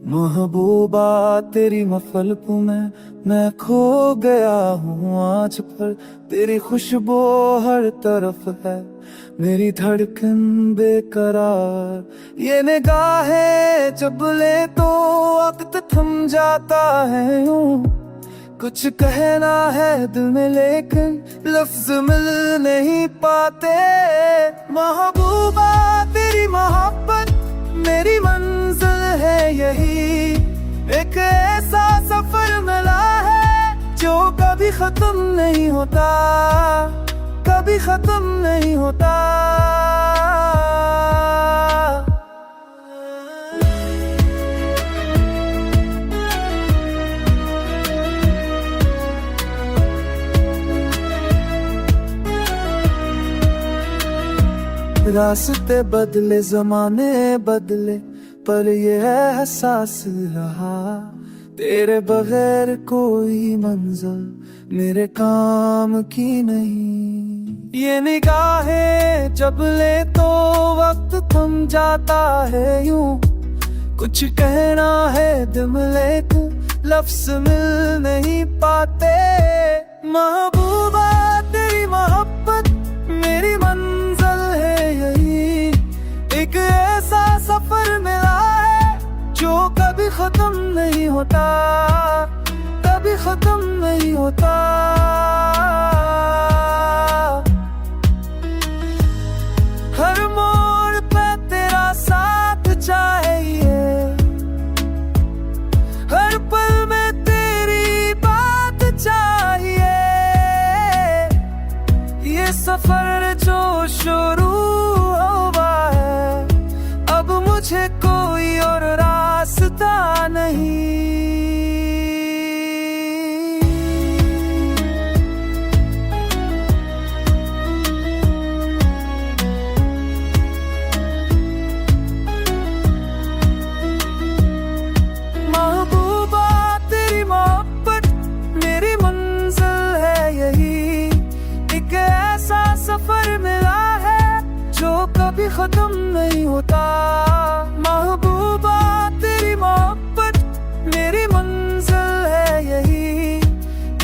महबूबा तेरी महफिल में मैं खो गया हूँ आज, पर तेरी खुशबू हर तरफ है, मेरी धड़कन बेकरार। ये निगाहें जब ले तो वक्त थम जाता है यूं, कुछ कहना है दिल में लेकिन लफ्ज मिल नहीं पाते। महबूबा तेरी मोहब्बत मेरी मंजिल है यही, एक ऐसा सफर मिला है जो कभी खत्म नहीं होता, कभी खत्म नहीं होता। रास्ते बदले जमाने बदले पर ये एहसास रहा, तेरे बगैर कोई मंजिल मेरे काम की नहीं। ये निगाहें जब ले तो वक्त थम जाता है यूं, कुछ कहना है दिल में लेकिन लफ्ज मिल नहीं पाते। महबूबा तेरी मोहब्बत मेरी मंजिल है यही, एक ऐसा सफर मिला है जो कभी खत्म नहीं होता, कभी खत्म नहीं होता। हर मोड़ पे तेरा साथ चाहिए, हर पल में तेरी बात चाहिए। ये सफर जो शुरू हुआ है, अब मुझे कोई और रास्ता नहीं। महबूबा तेरी मोहब्बत मेरी मंजिल है यही, एक ऐसा सफर मिला है जो कभी खत्म नहीं होता। महबूबा तेरी मोहब्बत मेरी मंजिल है यही,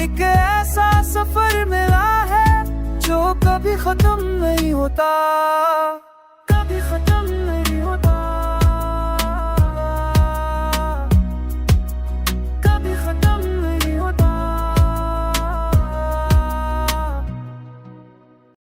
एक ऐसा सफर मिला है जो कभी खत्म नहीं होता।